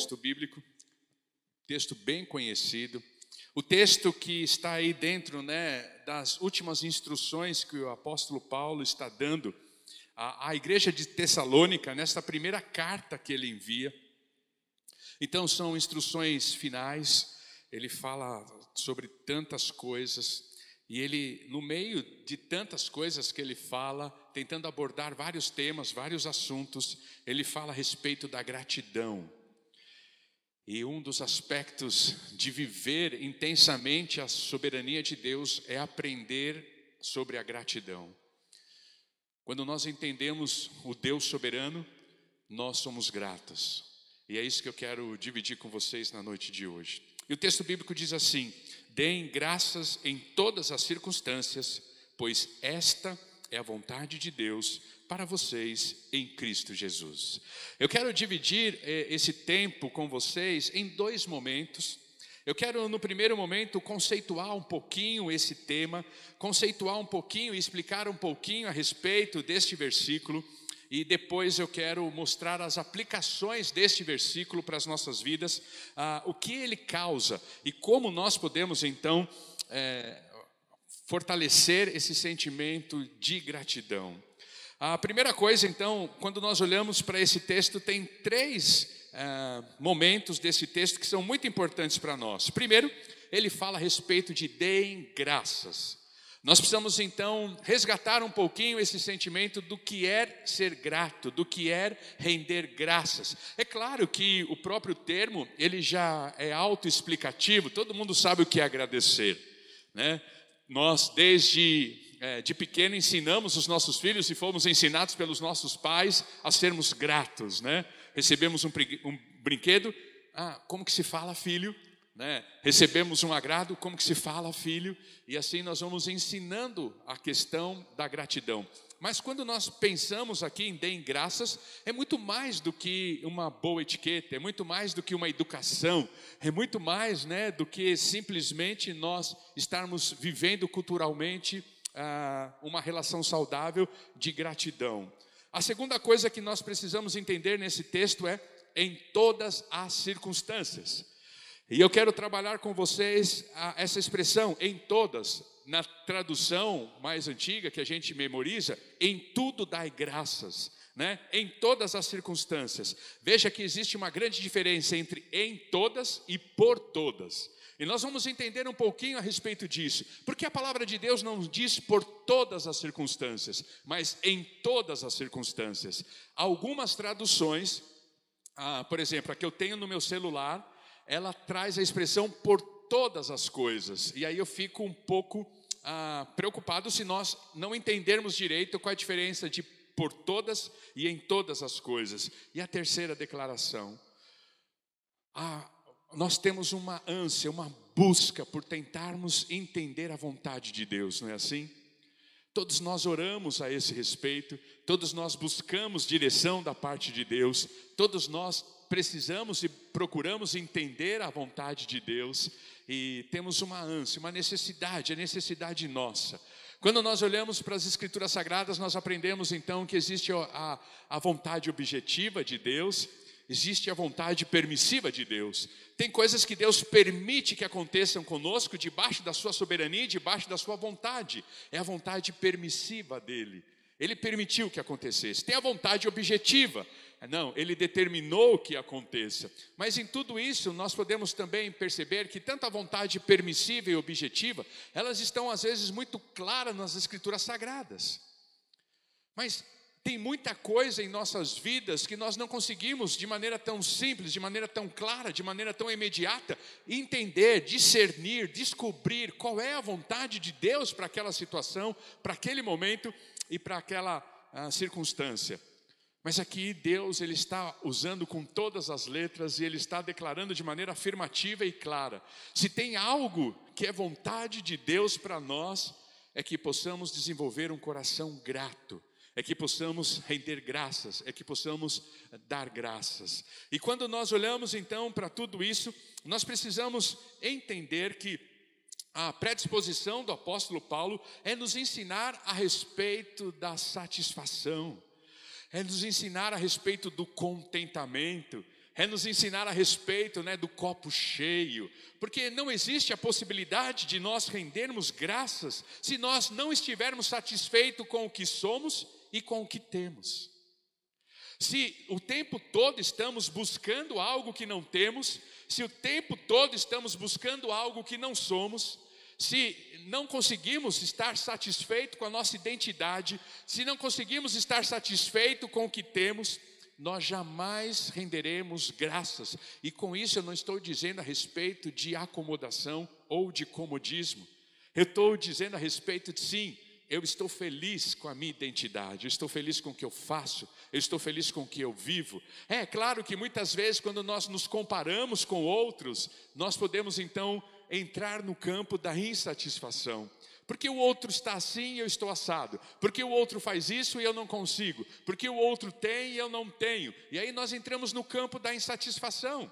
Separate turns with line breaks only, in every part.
texto bíblico, texto bem conhecido, o texto que está aí dentro, das últimas instruções que o apóstolo Paulo está dando à igreja de Tessalônica, nesta primeira carta que ele envia. Então são instruções finais, ele fala sobre tantas coisas, e ele, no meio de tantas coisas que ele fala, tentando abordar vários temas, vários assuntos, ele fala a respeito da gratidão. E um dos aspectos de viver intensamente a soberania de Deus é aprender sobre a gratidão. Quando nós entendemos o Deus soberano, nós somos gratos. E é isso que eu quero dividir com vocês na noite de hoje. E o texto bíblico diz assim: deem graças em todas as circunstâncias, pois esta é a vontade de Deus para vocês em Cristo Jesus. Eu quero dividir esse tempo com vocês em dois momentos. Eu quero, no primeiro momento, conceituar um pouquinho esse tema, conceituar um pouquinho e explicar um pouquinho a respeito deste versículo. E depois eu quero mostrar as aplicações deste versículo para as nossas vidas, o que ele causa e como nós podemos então fortalecer esse sentimento de gratidão. A primeira coisa então, quando nós olhamos para esse texto, tem três momentos desse texto que são muito importantes para nós. Primeiro, ele fala a respeito de deem graças. Nós precisamos então resgatar um pouquinho esse sentimento do que é ser grato, do que é render graças. É claro que o próprio termo, ele já é autoexplicativo, todo mundo sabe o que é agradecer, né? Nós desde de pequeno ensinamos os nossos filhos e fomos ensinados pelos nossos pais a sermos gratos, né? Recebemos um brinquedo, como que se fala, filho? Recebemos um agrado, como que se fala, filho? E assim nós vamos ensinando a questão da gratidão. Mas quando nós pensamos aqui em deem graças, é muito mais do que uma boa etiqueta, é muito mais do que uma educação, é muito mais do que simplesmente nós estarmos vivendo culturalmente uma relação saudável de gratidão. A segunda coisa que nós precisamos entender nesse texto é em todas as circunstâncias. E eu quero trabalhar com vocês essa expressão, em todas, na tradução mais antiga que a gente memoriza, em tudo dai graças, em todas as circunstâncias. Veja que existe uma grande diferença entre em todas e por todas. E nós vamos entender um pouquinho a respeito disso, porque a palavra de Deus não diz por todas as circunstâncias, mas em todas as circunstâncias. Algumas traduções, por exemplo, a que eu tenho no meu celular, ela traz a expressão por todas as coisas. E aí eu fico um pouco preocupado se nós não entendermos direito qual é a diferença de por todas e em todas as coisas. E a terceira declaração. Nós temos uma ânsia, uma busca por tentarmos entender a vontade de Deus, não é assim? Todos nós oramos a esse respeito, todos nós buscamos direção da parte de Deus, todos nós precisamos e procuramos entender a vontade de Deus e temos uma ânsia, uma necessidade, a necessidade nossa. Quando nós olhamos para as Escrituras Sagradas, nós aprendemos então que existe a vontade objetiva de Deus, existe a vontade permissiva de Deus. Tem coisas que Deus permite que aconteçam conosco debaixo da sua soberania, debaixo da sua vontade. É a vontade permissiva dele. Ele permitiu que acontecesse. Tem a vontade objetiva. Não, ele determinou que aconteça. Mas em tudo isso, nós podemos também perceber que tanto a vontade permissiva e objetiva, elas estão às vezes muito claras nas Escrituras Sagradas. Mas tem muita coisa em nossas vidas que nós não conseguimos de maneira tão simples, de maneira tão clara, de maneira tão imediata, entender, discernir, descobrir qual é a vontade de Deus para aquela situação, para aquele momento e para aquela circunstância. Mas aqui Deus, ele está usando com todas as letras e ele está declarando de maneira afirmativa e clara. Se tem algo que é vontade de Deus para nós, é que possamos desenvolver um coração grato, é que possamos render graças, é que possamos dar graças. E quando nós olhamos então para tudo isso, nós precisamos entender que a predisposição do apóstolo Paulo é nos ensinar a respeito da satisfação, é nos ensinar a respeito do contentamento, é nos ensinar a respeito, do copo cheio, porque não existe a possibilidade de nós rendermos graças se nós não estivermos satisfeitos com o que somos e com o que temos. Se o tempo todo estamos buscando algo que não temos, se o tempo todo estamos buscando algo que não somos, se não conseguimos estar satisfeitos com a nossa identidade, se não conseguimos estar satisfeitos com o que temos, nós jamais renderemos graças. E com isso eu não estou dizendo a respeito de acomodação ou de comodismo. Eu estou dizendo a respeito de sim, eu estou feliz com a minha identidade, eu estou feliz com o que eu faço, eu estou feliz com o que eu vivo. É claro que muitas vezes quando nós nos comparamos com outros, nós podemos então entrar no campo da insatisfação. Porque o outro está assim e eu estou assado. Porque o outro faz isso e eu não consigo. Porque o outro tem e eu não tenho. E aí nós entramos no campo da insatisfação.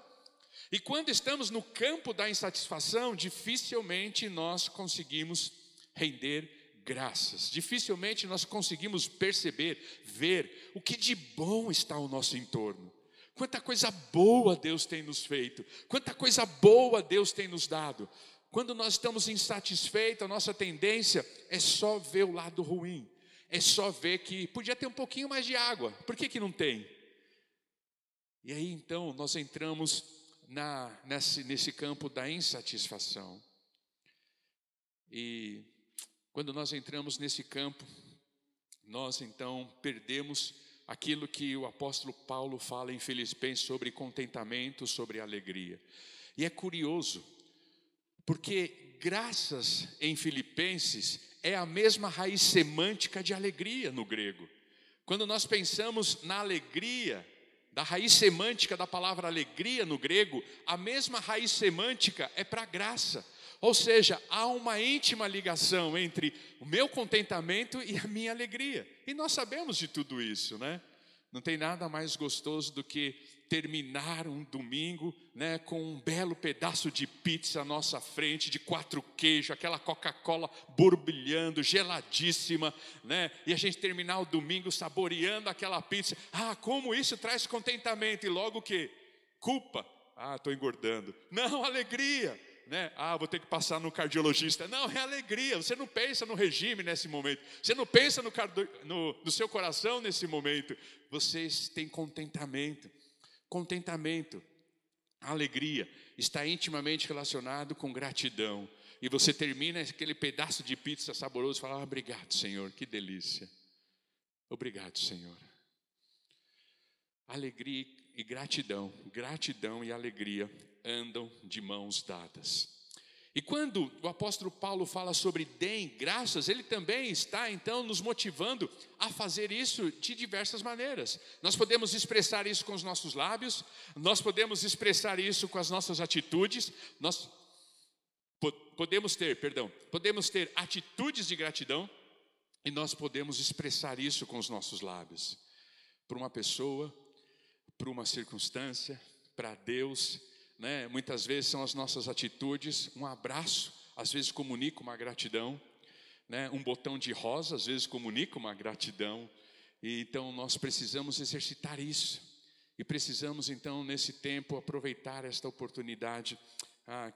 E quando estamos no campo da insatisfação, dificilmente nós conseguimos render graças. Dificilmente nós conseguimos perceber, ver o que de bom está ao nosso entorno. Quanta coisa boa Deus tem nos feito. Quanta coisa boa Deus tem nos dado. Quando nós estamos insatisfeitos, a nossa tendência é só ver o lado ruim. É só ver que podia ter um pouquinho mais de água. Por que não tem? E aí então nós entramos nesse campo da insatisfação. E quando nós entramos nesse campo, nós então perdemos aquilo que o apóstolo Paulo fala em Filipenses sobre contentamento, sobre alegria. E é curioso, porque graças em Filipenses é a mesma raiz semântica de alegria no grego. Quando nós pensamos na alegria, da raiz semântica da palavra alegria no grego, a mesma raiz semântica é para graça. Ou seja, há uma íntima ligação entre o meu contentamento e a minha alegria. E nós sabemos de tudo isso, Não tem nada mais gostoso do que terminar um domingo, com um belo pedaço de pizza à nossa frente, de 4 queijos, aquela Coca-Cola borbulhando, geladíssima, E a gente terminar o domingo saboreando aquela pizza. Como isso traz contentamento. E logo o quê? Culpa. Estou engordando. Não, alegria. Vou ter que passar no cardiologista. Não, é alegria. Você não pensa no regime nesse momento. Você não pensa no seu coração nesse momento. Vocês têm contentamento. Contentamento, alegria, está intimamente relacionado com gratidão. E você termina aquele pedaço de pizza saboroso e fala: obrigado, Senhor, que delícia. Obrigado, Senhor. Alegria e gratidão e alegria andam de mãos dadas. E quando o apóstolo Paulo fala sobre deem graças, ele também está então nos motivando a fazer isso de diversas maneiras. Nós podemos expressar isso com os nossos lábios, nós podemos expressar isso com as nossas atitudes, nós podemos ter atitudes de gratidão e nós podemos expressar isso com os nossos lábios. Para uma pessoa, para uma circunstância, para Deus, Muitas vezes são as nossas atitudes, um abraço, às vezes comunica uma gratidão, Um botão de rosa, às vezes comunica uma gratidão. E então nós precisamos exercitar isso. E precisamos então nesse tempo aproveitar esta oportunidade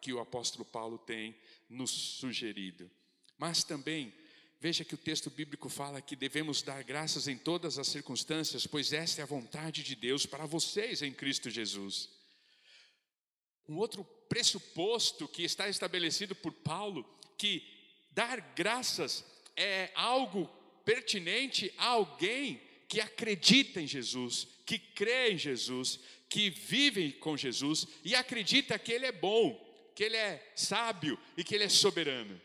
que o apóstolo Paulo tem nos sugerido. Mas também, veja que o texto bíblico fala que devemos dar graças em todas as circunstâncias, pois esta é a vontade de Deus para vocês em Cristo Jesus. Um outro pressuposto que está estabelecido por Paulo, que dar graças é algo pertinente a alguém que acredita em Jesus, que crê em Jesus, que vive com Jesus e acredita que Ele é bom, que Ele é sábio e que Ele é soberano.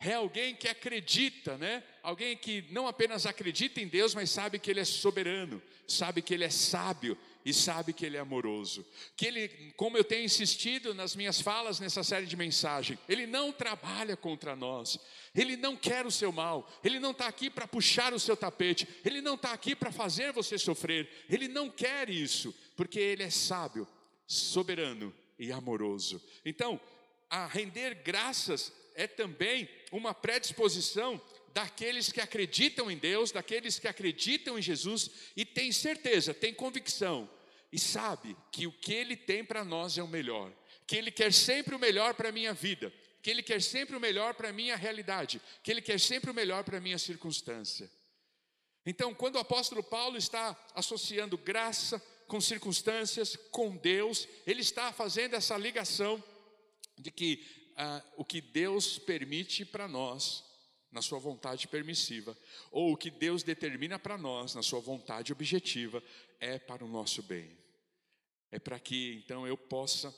É alguém que acredita, Alguém que não apenas acredita em Deus, mas sabe que Ele é soberano, sabe que Ele é sábio e sabe que Ele é amoroso. Que Ele, como eu tenho insistido nas minhas falas nessa série de mensagem, Ele não trabalha contra nós, Ele não quer o seu mal, Ele não está aqui para puxar o seu tapete, Ele não está aqui para fazer você sofrer, Ele não quer isso, porque Ele é sábio, soberano e amoroso. Então, a render graças é também uma predisposição daqueles que acreditam em Deus, daqueles que acreditam em Jesus e têm certeza, têm convicção e sabe que o que Ele tem para nós é o melhor, que Ele quer sempre o melhor para a minha vida, que Ele quer sempre o melhor para a minha realidade, que Ele quer sempre o melhor para a minha circunstância. Então, quando o apóstolo Paulo está associando graça com circunstâncias, com Deus, ele está fazendo essa ligação de que o que Deus permite para nós, na sua vontade permissiva, ou o que Deus determina para nós, na sua vontade objetiva, é para o nosso bem. É para que, então, eu possa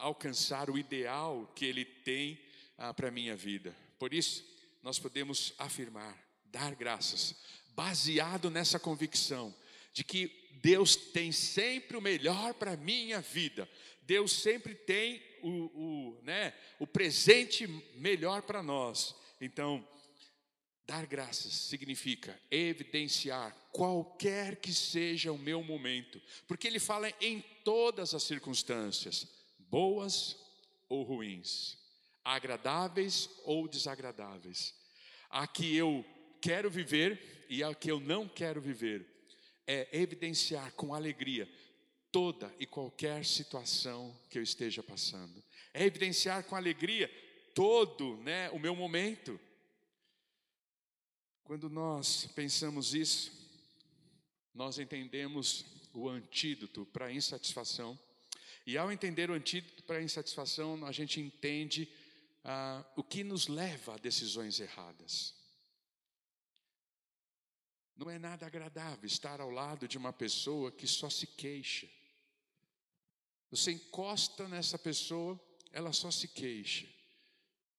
alcançar o ideal que Ele tem para a minha vida. Por isso, nós podemos afirmar, dar graças, baseado nessa convicção de que Deus tem sempre o melhor para a minha vida. Deus sempre tem o presente melhor para nós. Então, dar graças significa evidenciar qualquer que seja o meu momento, porque Ele fala em todas as circunstâncias, boas ou ruins, agradáveis ou desagradáveis, a que eu quero viver e a que eu não quero viver, é evidenciar com alegria toda e qualquer situação que eu esteja passando, é evidenciar com alegria todo o meu momento. Quando nós pensamos isso, nós entendemos o antídoto para a insatisfação. E ao entender o antídoto para a insatisfação, a gente entende o que nos leva a decisões erradas. Não é nada agradável estar ao lado de uma pessoa que só se queixa. Você encosta nessa pessoa, ela só se queixa.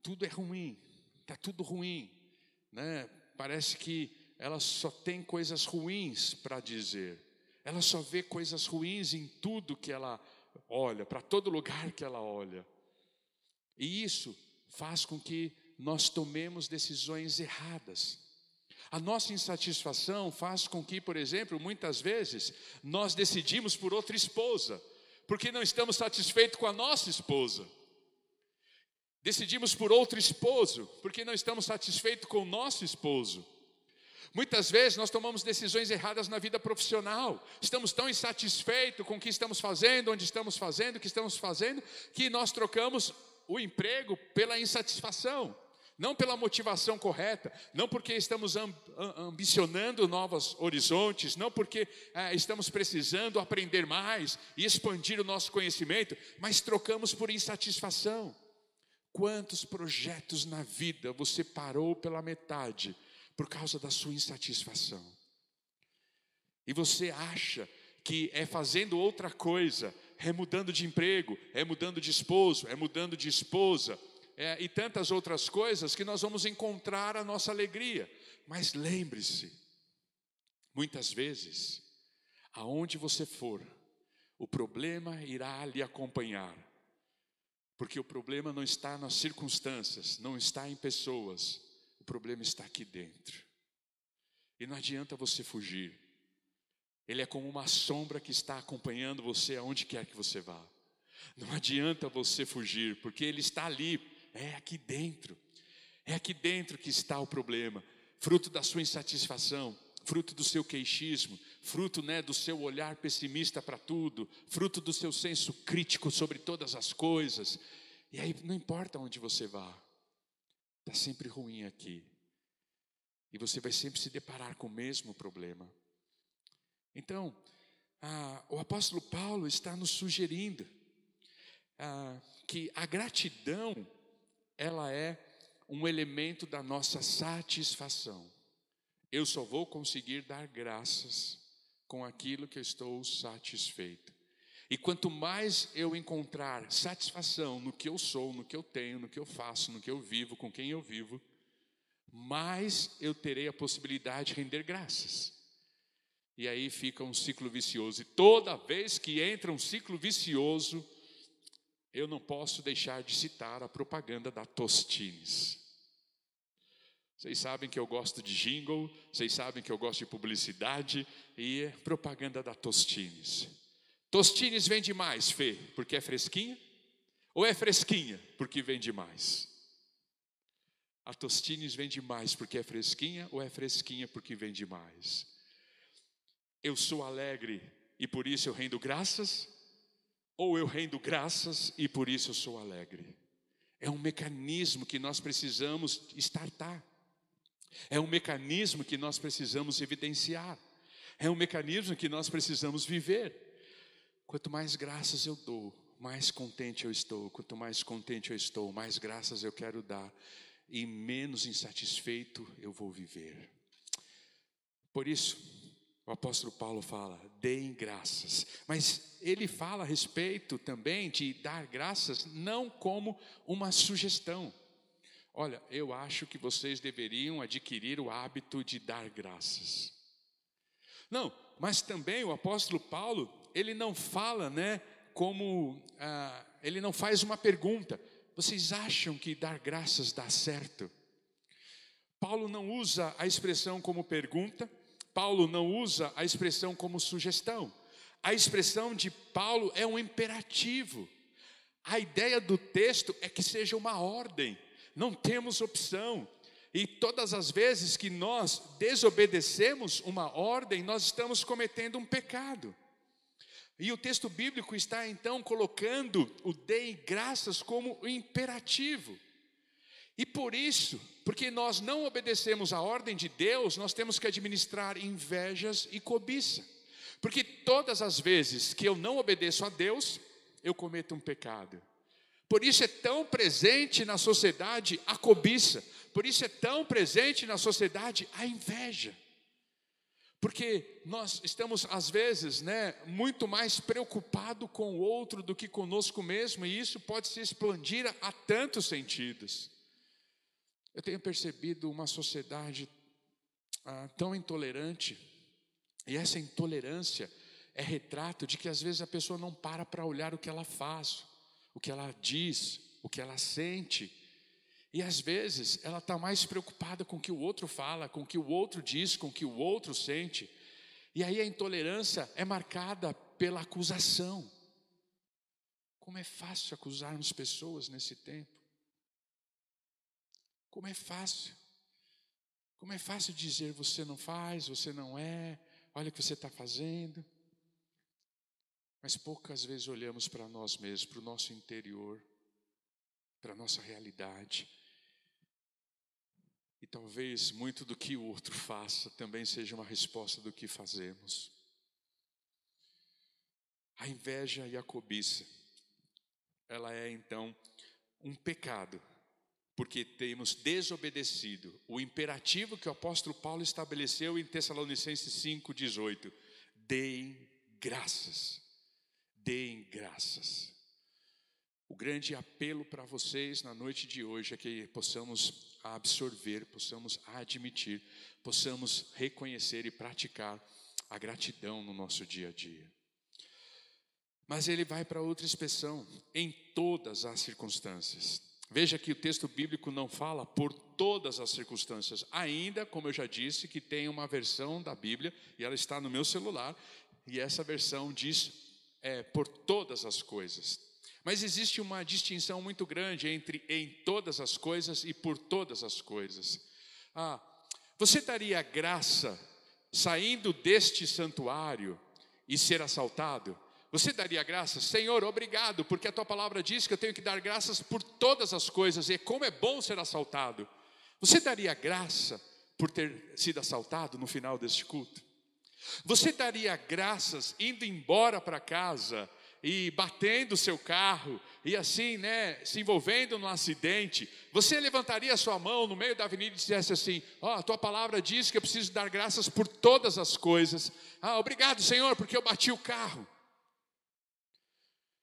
Tudo é ruim, está tudo ruim, né? Parece que ela só tem coisas ruins para dizer. Ela só vê coisas ruins em tudo que ela olha, para todo lugar que ela olha. E isso faz com que nós tomemos decisões erradas. A nossa insatisfação faz com que, por exemplo, muitas vezes, nós decidimos por outra esposa, porque não estamos satisfeitos com a nossa esposa. Decidimos por outro esposo, porque não estamos satisfeitos com o nosso esposo. Muitas vezes nós tomamos decisões erradas na vida profissional. Estamos tão insatisfeitos com o que estamos fazendo, onde estamos fazendo, o que estamos fazendo, que nós trocamos o emprego pela insatisfação. Não pela motivação correta, não porque estamos ambicionando novos horizontes, não porque estamos precisando aprender mais e expandir o nosso conhecimento, mas trocamos por insatisfação. Quantos projetos na vida você parou pela metade por causa da sua insatisfação? E você acha que é fazendo outra coisa, é mudando de emprego, é mudando de esposo, é mudando de esposa, e tantas outras coisas que nós vamos encontrar a nossa alegria. Mas lembre-se, muitas vezes, aonde você for, o problema irá lhe acompanhar. Porque o problema não está nas circunstâncias, não está em pessoas, o problema está aqui dentro. E não adianta você fugir. Ele é como uma sombra que está acompanhando você aonde quer que você vá. Não adianta você fugir, porque ele está ali, é aqui dentro. É aqui dentro que está o problema, fruto da sua insatisfação, fruto do seu queixismo, fruto do seu olhar pessimista para tudo, fruto do seu senso crítico sobre todas as coisas. E aí não importa onde você vá, está sempre ruim aqui. E você vai sempre se deparar com o mesmo problema. Então, o apóstolo Paulo está nos sugerindo que a gratidão, ela é um elemento da nossa satisfação. Eu só vou conseguir dar graças com aquilo que eu estou satisfeito. E quanto mais eu encontrar satisfação no que eu sou, no que eu tenho, no que eu faço, no que eu vivo, com quem eu vivo, mais eu terei a possibilidade de render graças. E aí fica um ciclo vicioso. E toda vez que entra um ciclo vicioso, eu não posso deixar de citar a propaganda da Tostines. Vocês sabem que eu gosto de jingle, vocês sabem que eu gosto de publicidade e propaganda da Tostines. Tostines vende mais, Fê, porque é fresquinha? Ou é fresquinha porque vende mais? A Tostines vende mais porque é fresquinha ou é fresquinha porque vende mais? Eu sou alegre e por isso eu rendo graças? Ou eu rendo graças e por isso eu sou alegre? É um mecanismo que nós precisamos startar. É um mecanismo que nós precisamos evidenciar. É um mecanismo que nós precisamos viver. Quanto mais graças eu dou, mais contente eu estou. Quanto mais contente eu estou, mais graças eu quero dar. E menos insatisfeito eu vou viver. Por isso, o apóstolo Paulo fala, deem graças. Mas ele fala a respeito também de dar graças, não como uma sugestão. Olha, eu acho que vocês deveriam adquirir o hábito de dar graças. Não, mas também o apóstolo Paulo, ele não fala, ele não faz uma pergunta. Vocês acham que dar graças dá certo? Paulo não usa a expressão como pergunta. Paulo não usa a expressão como sugestão. A expressão de Paulo é um imperativo. A ideia do texto é que seja uma ordem. Não temos opção. E todas as vezes que nós desobedecemos uma ordem, nós estamos cometendo um pecado. E o texto bíblico está então colocando o dei graças como um imperativo. E por isso, porque nós não obedecemos a ordem de Deus, nós temos que administrar invejas e cobiça. Porque todas as vezes que eu não obedeço a Deus, eu cometo um pecado. Por isso é tão presente na sociedade a cobiça. Por isso é tão presente na sociedade a inveja. Porque nós estamos, às vezes, muito mais preocupados com o outro do que conosco mesmo. E isso pode se expandir a tantos sentidos. Eu tenho percebido uma sociedade tão intolerante. E essa intolerância é retrato de que às vezes a pessoa não para olhar o que ela faz, o que ela diz, o que ela sente. E às vezes ela está mais preocupada com o que o outro fala, com o que o outro diz, com o que o outro sente. E aí a intolerância é marcada pela acusação. Como é fácil acusarmos pessoas nesse tempo. Como é fácil. Como é fácil dizer você não faz, você não é, olha o que você está fazendo. Mas poucas vezes olhamos para nós mesmos, para o nosso interior, para a nossa realidade. E talvez muito do que o outro faça também seja uma resposta do que fazemos. A inveja e a cobiça, ela é então um pecado, porque temos desobedecido o imperativo que o apóstolo Paulo estabeleceu em Tessalonicenses 5:18. Deem graças. Deem graças. O grande apelo para vocês na noite de hoje é que possamos absorver, possamos admitir, possamos reconhecer e praticar a gratidão no nosso dia a dia. Mas ele vai para outra expressão, em todas as circunstâncias. Veja que o texto bíblico não fala por todas as circunstâncias. Ainda, como eu já disse, que tem uma versão da Bíblia, e ela está no meu celular, e essa versão diz por todas as coisas. Mas existe uma distinção muito grande entre em todas as coisas e por todas as coisas. Você daria graça saindo deste santuário e ser assaltado? Você daria graça? Senhor, obrigado, porque a tua palavra diz que eu tenho que dar graças por todas as coisas, e como é bom ser assaltado. Você daria graça por ter sido assaltado no final deste culto? Você daria graças indo embora para casa e batendo o seu carro e assim, se envolvendo num acidente? Você levantaria a sua mão no meio da avenida e dissesse assim: a tua palavra diz que eu preciso dar graças por todas as coisas. Obrigado, Senhor, porque eu bati o carro.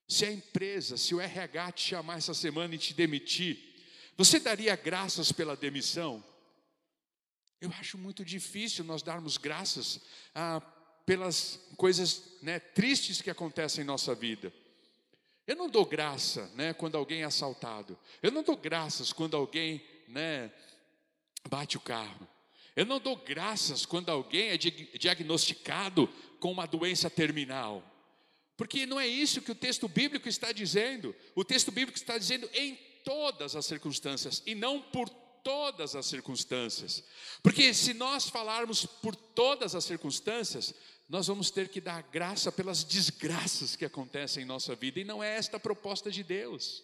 Se a empresa, se o RH te chamar essa semana e te demitir, você daria graças pela demissão? Eu acho muito difícil nós darmos graças pelas coisas tristes que acontecem em nossa vida. Eu não dou graça quando alguém é assaltado. Eu não dou graças quando alguém bate o carro. Eu não dou graças quando alguém é diagnosticado com uma doença terminal. Porque não é isso que o texto bíblico está dizendo. O texto bíblico está dizendo em todas as circunstâncias e não por todas as circunstâncias. Porque se nós falarmos por todas as circunstâncias, nós vamos ter que dar graça pelas desgraças que acontecem em nossa vida, e não é esta a proposta de Deus.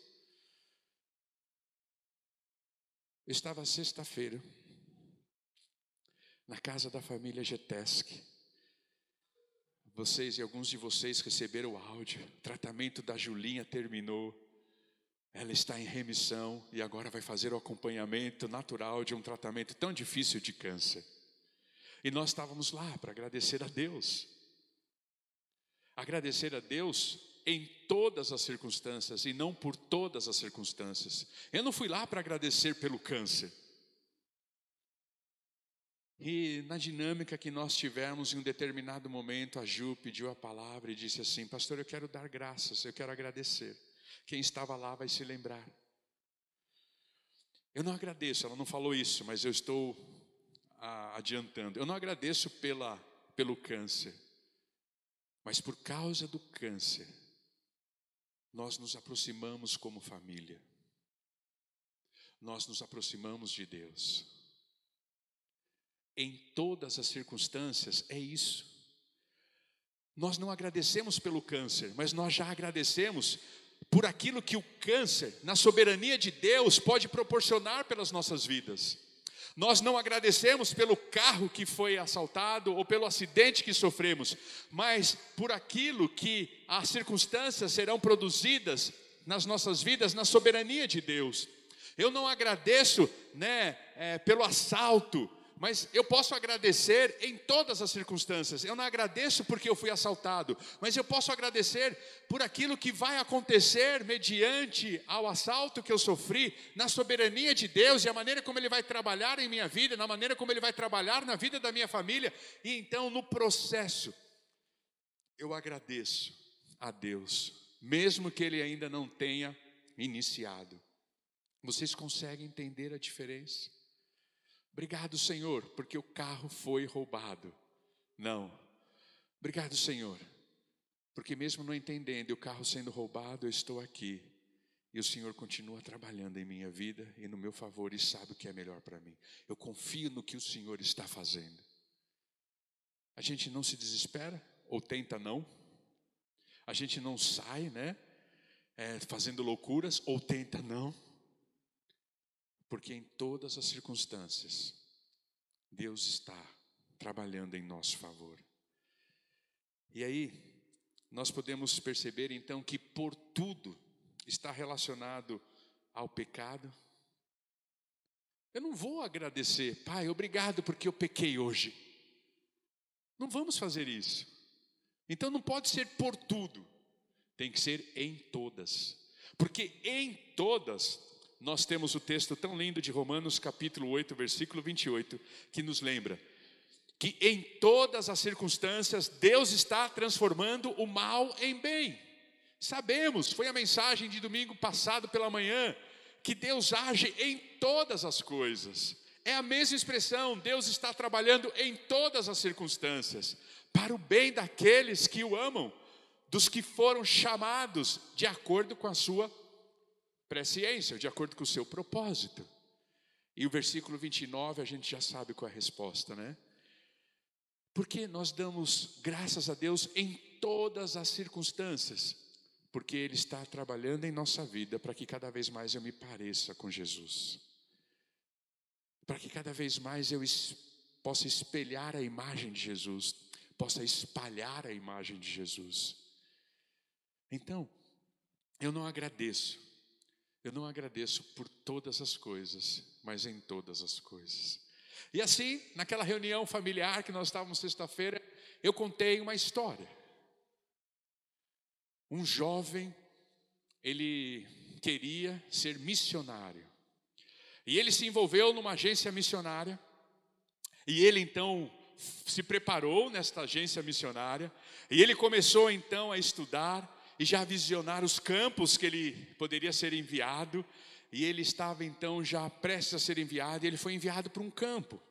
Eu estava sexta-feira na casa da família Geteschi. Vocês e alguns de vocês receberam o áudio. O tratamento da Julinha terminou. Ela está em remissão e agora vai fazer o acompanhamento natural de um tratamento tão difícil de câncer. E nós estávamos lá para agradecer a Deus. Agradecer a Deus em todas as circunstâncias e não por todas as circunstâncias. Eu não fui lá para agradecer pelo câncer. E na dinâmica que nós tivemos em um determinado momento, a Ju pediu a palavra e disse assim: pastor, eu quero dar graças, eu quero agradecer. Quem estava lá vai se lembrar. Eu não agradeço, ela não falou isso, mas eu estou adiantando. Eu não agradeço pelo câncer, mas por causa do câncer, nós nos aproximamos como família. Nós nos aproximamos de Deus. Em todas as circunstâncias é isso. Nós não agradecemos pelo câncer, mas nós já agradecemos por aquilo que o câncer, na soberania de Deus, pode proporcionar pelas nossas vidas. Nós não agradecemos pelo carro que foi assaltado ou pelo acidente que sofremos, mas por aquilo que as circunstâncias serão produzidas nas nossas vidas, na soberania de Deus. Eu não agradeço, pelo assalto, mas eu posso agradecer em todas as circunstâncias. Eu não agradeço porque eu fui assaltado, mas eu posso agradecer por aquilo que vai acontecer mediante ao assalto que eu sofri, na soberania de Deus e a maneira como Ele vai trabalhar em minha vida, na maneira como Ele vai trabalhar na vida da minha família. E então no processo, eu agradeço a Deus, mesmo que Ele ainda não tenha iniciado. Vocês conseguem entender a diferença? Obrigado, Senhor, porque o carro foi roubado. Não. Obrigado, Senhor, porque mesmo não entendendo o carro sendo roubado, eu estou aqui. E o Senhor continua trabalhando em minha vida e no meu favor e sabe o que é melhor para mim. Eu confio no que o Senhor está fazendo. A gente não se desespera ou tenta não. A gente não sai, fazendo loucuras ou tenta não. Porque em todas as circunstâncias, Deus está trabalhando em nosso favor. E aí, nós podemos perceber então que por tudo está relacionado ao pecado. Eu não vou agradecer, Pai, obrigado porque eu pequei hoje. Não vamos fazer isso. Então não pode ser por tudo, tem que ser em todas. Porque em todas nós temos o texto tão lindo de Romanos capítulo 8, versículo 28, que nos lembra que em todas as circunstâncias Deus está transformando o mal em bem. Sabemos, foi a mensagem de domingo passado pela manhã, que Deus age em todas as coisas. É a mesma expressão, Deus está trabalhando em todas as circunstâncias, para o bem daqueles que o amam, dos que foram chamados de acordo com a sua presciência, de acordo com o seu propósito. E o versículo 29 a gente já sabe qual é a resposta, Porque nós damos graças a Deus em todas as circunstâncias, porque Ele está trabalhando em nossa vida para que cada vez mais eu me pareça com Jesus, para que cada vez mais eu possa espelhar a imagem de Jesus, possa espalhar a imagem de Jesus. Então, eu não agradeço por todas as coisas, mas em todas as coisas. E assim, naquela reunião familiar que nós estávamos sexta-feira, eu contei uma história. Um jovem, ele queria ser missionário. E ele se envolveu numa agência missionária. E ele então se preparou nesta agência missionária. E ele começou então a estudar e já visionar os campos que ele poderia ser enviado. E ele estava então já prestes a ser enviado. E ele foi enviado para um campo.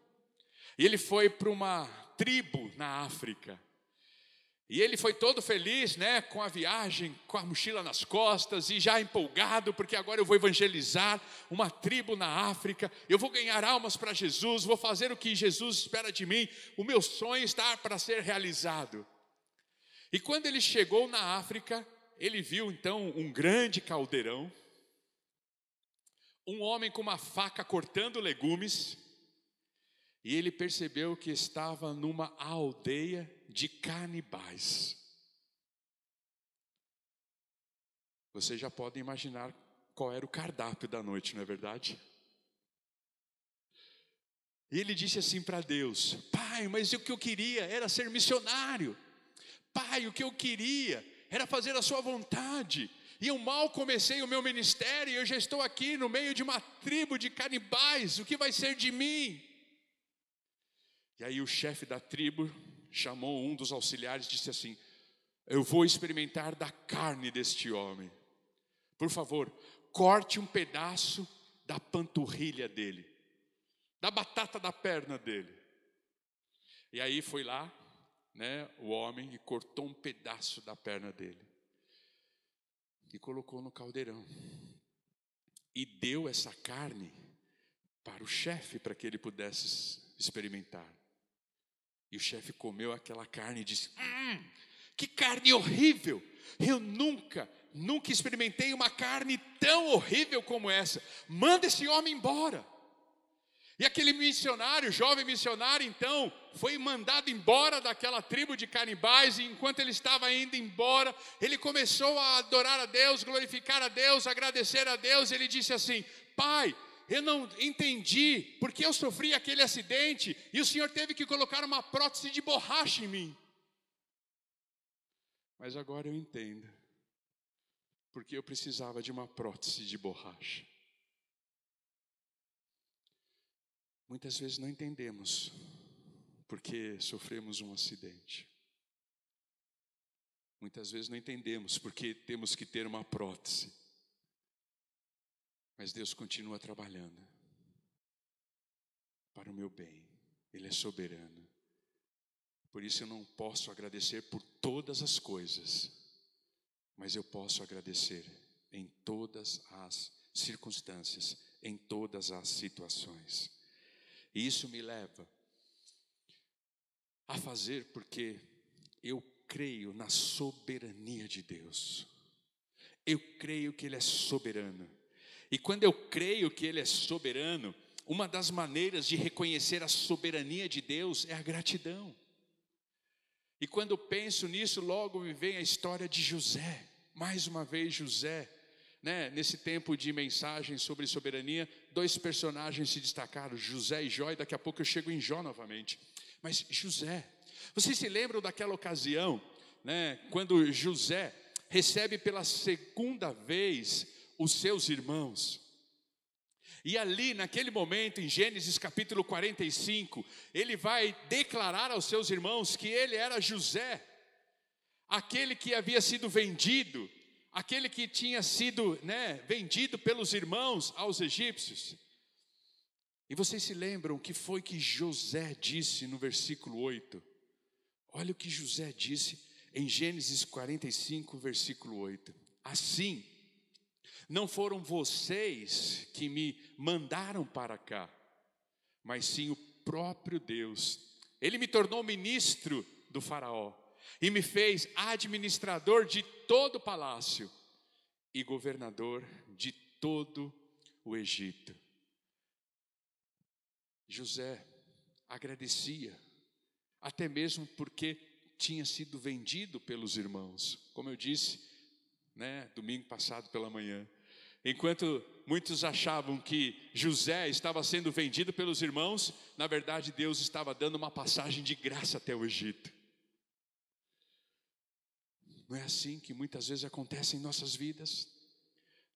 E ele foi para uma tribo na África. E ele foi todo feliz, né, com a viagem, com a mochila nas costas e já empolgado, porque agora eu vou evangelizar uma tribo na África, eu vou ganhar almas para Jesus, vou fazer o que Jesus espera de mim, o meu sonho está para ser realizado. E quando ele chegou na África, ele viu então um grande caldeirão, um homem com uma faca cortando legumes, e ele percebeu que estava numa aldeia de canibais. Vocês já podem imaginar qual era o cardápio da noite, não é verdade? E ele disse assim para Deus: Pai, mas o que eu queria era ser missionário. Pai, o que eu queria era fazer a sua vontade. E eu mal comecei o meu ministério e eu já estou aqui no meio de uma tribo de canibais. O que vai ser de mim? E aí o chefe da tribo chamou um dos auxiliares e disse assim: eu vou experimentar da carne deste homem. Por favor, corte um pedaço da panturrilha dele, da batata da perna dele. E aí foi lá, né, o homem, e cortou um pedaço da perna dele e colocou no caldeirão e deu essa carne para o chefe, para que ele pudesse experimentar. E o chefe comeu aquela carne e disse: que carne horrível! Eu nunca experimentei uma carne tão horrível como essa. Manda esse homem embora. E aquele missionário, jovem missionário, então, foi mandado embora daquela tribo de canibais. E enquanto ele estava indo embora, ele começou a adorar a Deus, glorificar a Deus, agradecer a Deus. Ele disse assim: Pai, eu não entendi porque eu sofri aquele acidente e o Senhor teve que colocar uma prótese de borracha em mim. Mas agora eu entendo porque eu precisava de uma prótese de borracha. Muitas vezes não entendemos porque sofremos um acidente. Muitas vezes não entendemos porque temos que ter uma prótese. Mas Deus continua trabalhando para o meu bem. Ele é soberano. Por isso eu não posso agradecer por todas as coisas, mas eu posso agradecer em todas as circunstâncias, em todas as situações. E isso me leva a fazer porque eu creio na soberania de Deus. Eu creio que Ele é soberano. E quando eu creio que Ele é soberano, uma das maneiras de reconhecer a soberania de Deus é a gratidão. E quando eu penso nisso, logo me vem a história de José. Mais uma vez José, né? Nesse tempo de mensagem sobre soberania, dois personagens se destacaram, José e Jó, e daqui a pouco eu chego em Jó novamente. Mas José, vocês se lembram daquela ocasião, né? Quando José recebe pela segunda vez os seus irmãos. E ali, naquele momento, em Gênesis capítulo 45, ele vai declarar aos seus irmãos que ele era José, aquele que havia sido vendido, aquele que tinha sido, né, vendido pelos irmãos aos egípcios. E vocês se lembram o que foi que José disse no versículo 8? Olha o que José disse em Gênesis 45, versículo 8. Assim, não foram vocês que me mandaram para cá, mas sim o próprio Deus. Ele me tornou ministro do faraó e me fez administrador de todo o palácio e governador de todo o Egito. José agradecia, até mesmo porque tinha sido vendido pelos irmãos. Como eu disse, né, domingo passado pela manhã. Enquanto muitos achavam que José estava sendo vendido pelos irmãos, na verdade Deus estava dando uma passagem de graça até o Egito. Não é assim que muitas vezes acontece em nossas vidas?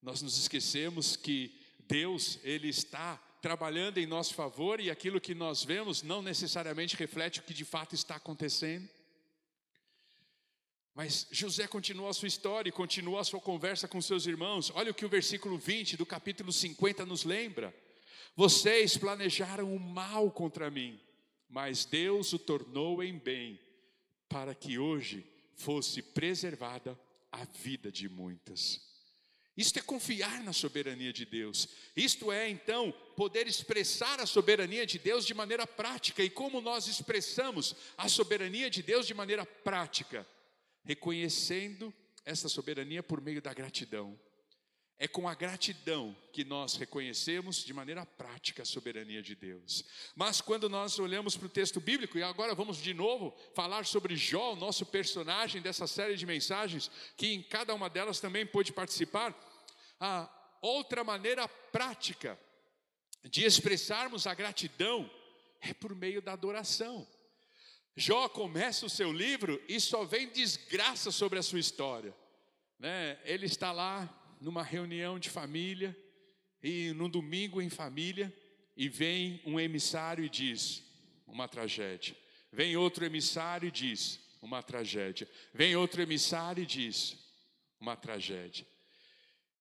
Nós nos esquecemos que Deus, Ele está trabalhando em nosso favor e aquilo que nós vemos não necessariamente reflete o que de fato está acontecendo. Mas José continuou a sua história e continuou a sua conversa com seus irmãos. Olha o que o versículo 20 do capítulo 50 nos lembra. Vocês planejaram o mal contra mim, mas Deus o tornou em bem, para que hoje fosse preservada a vida de muitas. Isto é confiar na soberania de Deus. Isto é, então, poder expressar a soberania de Deus de maneira prática. E como nós expressamos a soberania de Deus de maneira prática? Reconhecendo essa soberania por meio da gratidão. É com a gratidão que nós reconhecemos de maneira prática a soberania de Deus. Mas quando nós olhamos para o texto bíblico, e agora vamos de novo falar sobre Jó, o nosso personagem dessa série de mensagens, que em cada uma delas também pôde participar, a outra maneira prática de expressarmos a gratidão é por meio da adoração. Jó começa o seu livro e só vem desgraça sobre a sua história, né? Ele está lá numa reunião de família, e no domingo em família, e vem um emissário e diz, uma tragédia. Vem outro emissário e diz, uma tragédia. Vem outro emissário e diz, uma tragédia.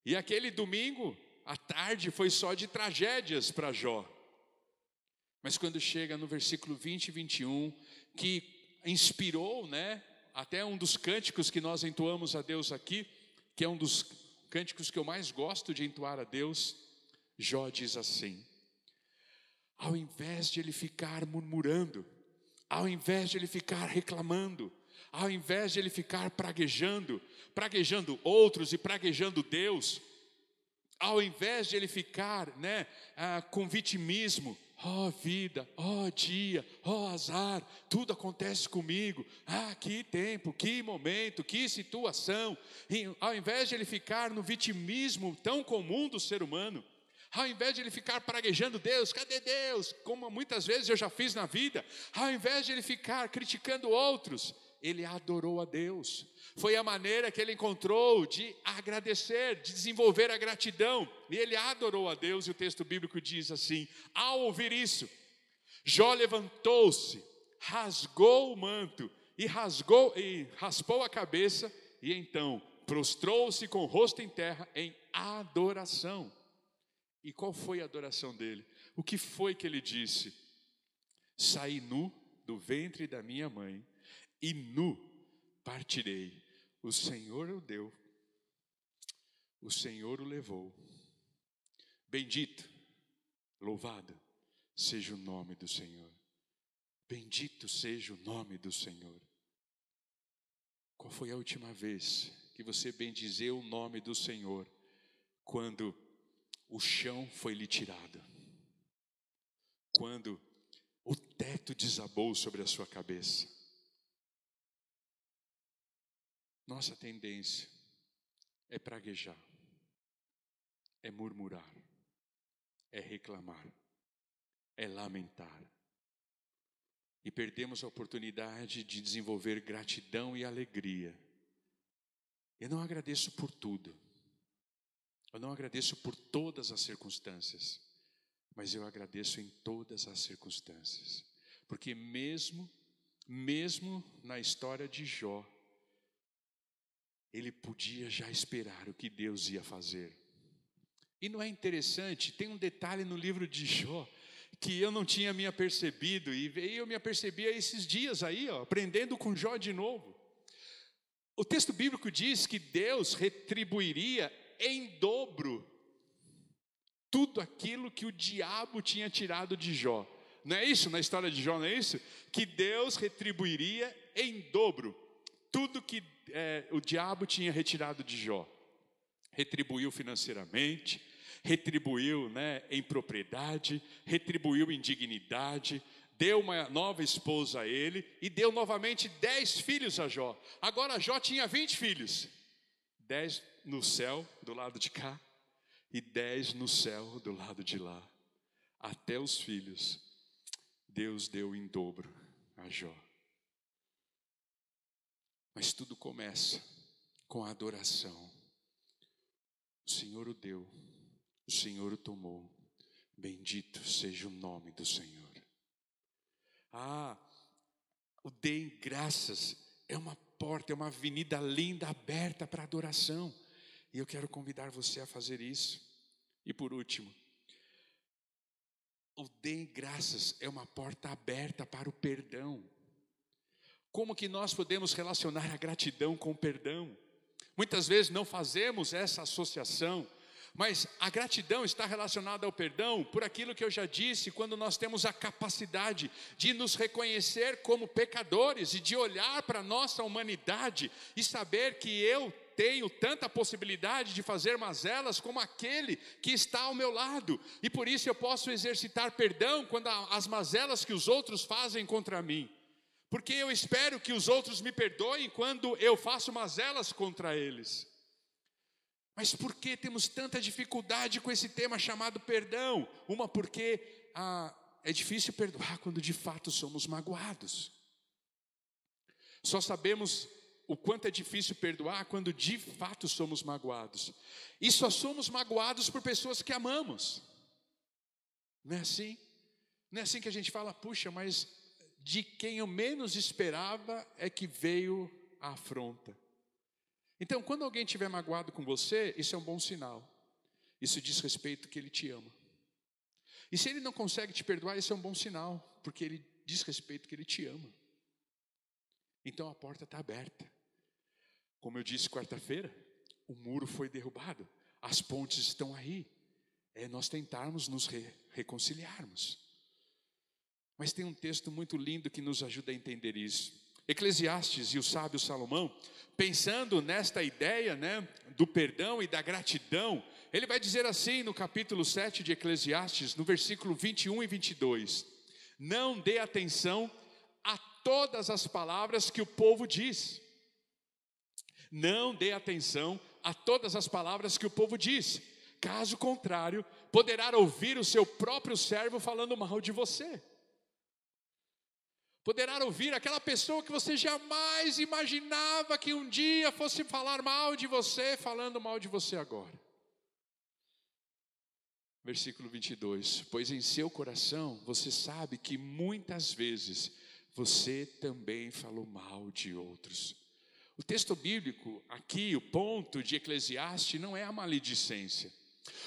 E aquele domingo, à tarde, foi só de tragédias para Jó. Mas quando chega no versículo 20 e 21, que inspirou, né, até um dos cânticos que nós entoamos a Deus aqui, que é um dos cânticos que eu mais gosto de entoar a Deus, Jó diz assim: ao invés de ele ficar murmurando, ao invés de ele ficar reclamando, ao invés de ele ficar praguejando outros e praguejando Deus, ao invés de ele ficar, né, com vitimismo, ó vida, ó dia, ó azar, tudo acontece comigo, que tempo, que momento, que situação. E ao invés de ele ficar no vitimismo tão comum do ser humano, ao invés de ele ficar praguejando Deus, cadê Deus? Como muitas vezes eu já fiz na vida, ao invés de ele ficar criticando outros, ele adorou a Deus. Foi a maneira que ele encontrou de agradecer, de desenvolver a gratidão. E ele adorou a Deus, e o texto bíblico diz assim: ao ouvir isso, Jó levantou-se, rasgou o manto e raspou a cabeça, e então prostrou-se com o rosto em terra em adoração. E qual foi a adoração dele? O que foi que ele disse? Saí nu do ventre da minha mãe, e nu partirei. O Senhor o deu, o Senhor o levou. Bendito, louvado seja o nome do Senhor. Bendito seja o nome do Senhor. Qual foi a última vez que você bendizeu o nome do Senhor? Quando o chão foi lhe tirado, quando o teto desabou sobre a sua cabeça. Nossa tendência é praguejar, é murmurar, é reclamar, é lamentar. E perdemos a oportunidade de desenvolver gratidão e alegria. Eu não agradeço por tudo, eu não agradeço por todas as circunstâncias, mas eu agradeço em todas as circunstâncias. Porque mesmo na história de Jó, ele podia já esperar o que Deus ia fazer. E não é interessante? Tem um detalhe no livro de Jó que eu não tinha me apercebido, e eu me apercebi esses dias aí, aprendendo com Jó de novo. O texto bíblico diz que Deus retribuiria em dobro tudo aquilo que o diabo tinha tirado de Jó. Não é isso na história de Jó, não é isso? Que Deus retribuiria em dobro tudo que o diabo tinha retirado de Jó. Retribuiu financeiramente, retribuiu, né, em propriedade, retribuiu em dignidade, deu uma nova esposa a ele e deu novamente 10 filhos a Jó. Agora Jó tinha 20 filhos, 10 no céu do lado de cá e 10 no céu do lado de lá. Até os filhos Deus deu em dobro a Jó. Mas tudo começa com a adoração. O Senhor o deu, o Senhor o tomou. Bendito seja o nome do Senhor. O Deem Graças é uma porta, é uma avenida linda, aberta para adoração. E eu quero convidar você a fazer isso. E por último, o Deem Graças é uma porta aberta para o perdão. Como que nós podemos relacionar a gratidão com o perdão? Muitas vezes não fazemos essa associação, mas a gratidão está relacionada ao perdão por aquilo que eu já disse, quando nós temos a capacidade de nos reconhecer como pecadores e de olhar para a nossa humanidade e saber que eu tenho tanta possibilidade de fazer mazelas como aquele que está ao meu lado, e por isso eu posso exercitar perdão quando as mazelas que os outros fazem contra mim, porque eu espero que os outros me perdoem quando eu faço mazelas contra eles. Mas por que temos tanta dificuldade com esse tema chamado perdão? Uma, porque é difícil perdoar quando de fato somos magoados. Só sabemos o quanto é difícil perdoar quando de fato somos magoados. E só somos magoados por pessoas que amamos. Não é assim? Não é assim que a gente fala, puxa, mas de quem eu menos esperava é que veio a afronta. Então, quando alguém estiver magoado com você, isso é um bom sinal. Isso diz respeito que ele te ama. E se ele não consegue te perdoar, isso é um bom sinal, porque ele diz respeito que ele te ama. Então a porta está aberta. Como eu disse quarta-feira, o muro foi derrubado, as pontes estão aí. É nós tentarmos nos reconciliarmos. Mas tem um texto muito lindo que nos ajuda a entender isso. Eclesiastes e o sábio Salomão, pensando nesta ideia, do perdão e da gratidão, ele vai dizer assim no capítulo 7 de Eclesiastes, no versículo 21 e 22. Não dê atenção a todas as palavras que o povo diz. Não dê atenção a todas as palavras que o povo diz. Caso contrário, poderá ouvir o seu próprio servo falando mal de você. Poderá ouvir aquela pessoa que você jamais imaginava que um dia fosse falar mal de você, falando mal de você agora. Versículo 22. Pois em seu coração você sabe que muitas vezes você também falou mal de outros. O texto bíblico aqui, o ponto de Eclesiastes não é a maledicência.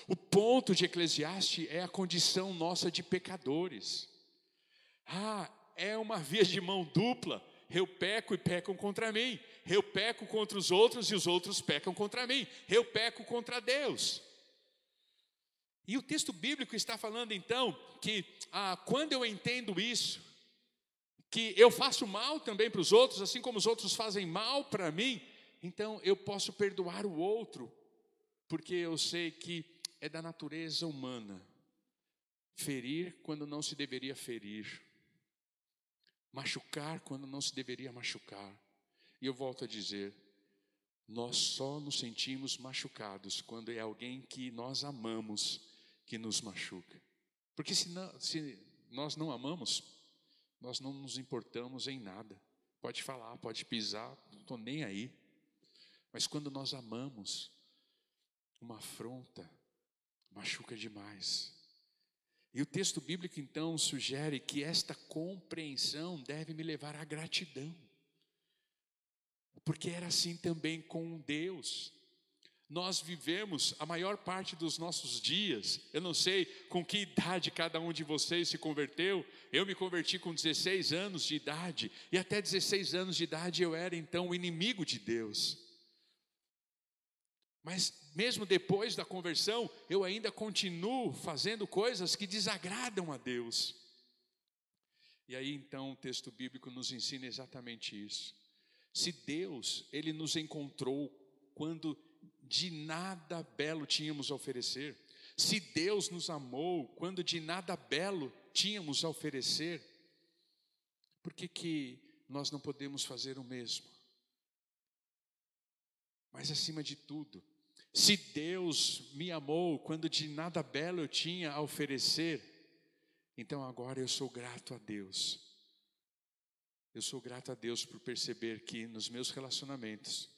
O ponto de Eclesiastes é a condição nossa de pecadores. É uma via de mão dupla. Eu peco e pecam contra mim. Eu peco contra os outros e os outros pecam contra mim. Eu peco contra Deus. E o texto bíblico está falando então que quando eu entendo isso, que eu faço mal também para os outros, assim como os outros fazem mal para mim, então eu posso perdoar o outro, porque eu sei que é da natureza humana ferir quando não se deveria ferir, machucar quando não se deveria machucar. E eu volto a dizer, nós só nos sentimos machucados quando é alguém que nós amamos que nos machuca. Porque se nós não amamos, nós não nos importamos em nada. Pode falar, pode pisar, não estou nem aí. Mas quando nós amamos, uma afronta machuca demais. E o texto bíblico então sugere que esta compreensão deve me levar à gratidão. Porque era assim também com Deus. Nós vivemos a maior parte dos nossos dias, eu não sei com que idade cada um de vocês se converteu. Eu me converti com 16 anos de idade, e até 16 anos de idade eu era então o inimigo de Deus. Mas mesmo depois da conversão, eu ainda continuo fazendo coisas que desagradam a Deus. E aí então o texto bíblico nos ensina exatamente isso. Se Deus, Ele nos encontrou quando de nada belo tínhamos a oferecer, se Deus nos amou quando de nada belo tínhamos a oferecer, por que nós não podemos fazer o mesmo? Mas acima de tudo, se Deus me amou quando de nada belo eu tinha a oferecer, então agora eu sou grato a Deus. Eu sou grato a Deus por perceber que nos meus relacionamentos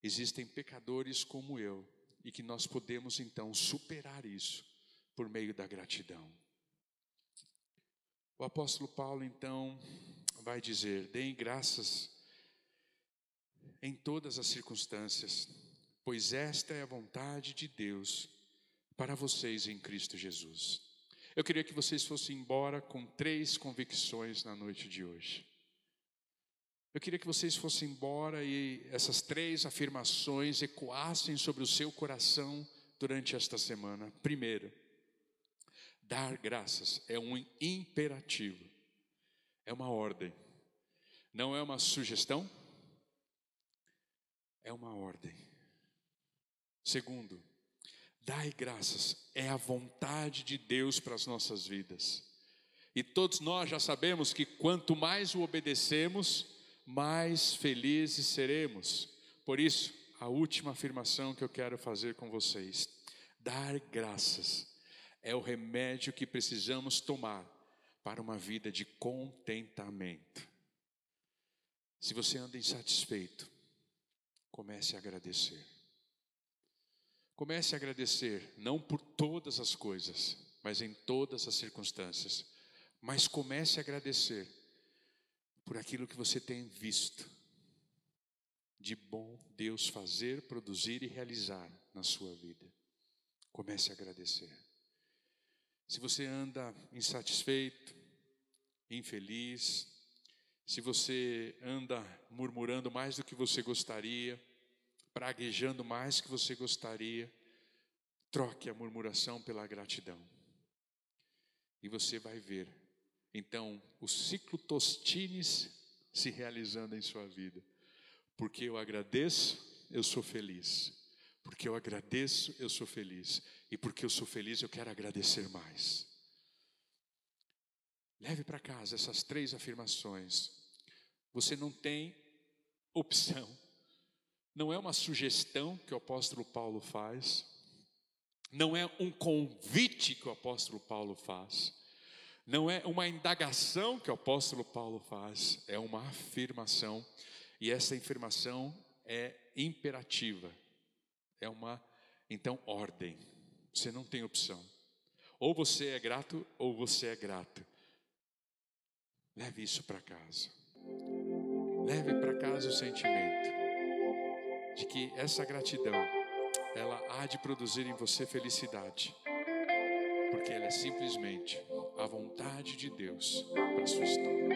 existem pecadores como eu, e que nós podemos então superar isso por meio da gratidão. O apóstolo Paulo então vai dizer: deem graças em todas as circunstâncias, pois esta é a vontade de Deus para vocês em Cristo Jesus. Eu queria que vocês fossem embora com 3 convicções na noite de hoje. Eu queria que vocês fossem embora e essas 3 afirmações ecoassem sobre o seu coração durante esta semana. Primeiro, dar graças é um imperativo, é uma ordem, não é uma sugestão, é uma ordem. Segundo, dai graças é a vontade de Deus para as nossas vidas. E todos nós já sabemos que quanto mais o obedecemos, mais felizes seremos. Por isso, a última afirmação que eu quero fazer com vocês: dar graças é o remédio que precisamos tomar para uma vida de contentamento. Se você anda insatisfeito, comece a agradecer. Comece a agradecer, não por todas as coisas, mas em todas as circunstâncias. Mas comece a agradecer por aquilo que você tem visto de bom Deus fazer, produzir e realizar na sua vida. Comece a agradecer. Se você anda insatisfeito, infeliz, se você anda murmurando mais do que você gostaria, praguejando mais do que você gostaria, troque a murmuração pela gratidão. E você vai ver, então, o ciclo Tostines se realizando em sua vida. Porque eu agradeço, eu sou feliz. Porque eu agradeço, eu sou feliz. E porque eu sou feliz, eu quero agradecer mais. Leve para casa essas 3 afirmações. Você não tem opção. Não é uma sugestão que o apóstolo Paulo faz. Não é um convite que o apóstolo Paulo faz. Não é uma indagação que o apóstolo Paulo faz. É uma afirmação. E essa afirmação é imperativa. É uma, então, ordem. Você não tem opção. Ou você é grato ou você é grato. Leve isso para casa. Leve para casa o sentimento de que essa gratidão, ela há de produzir em você felicidade. Porque ela é simplesmente a vontade de Deus para a sua história.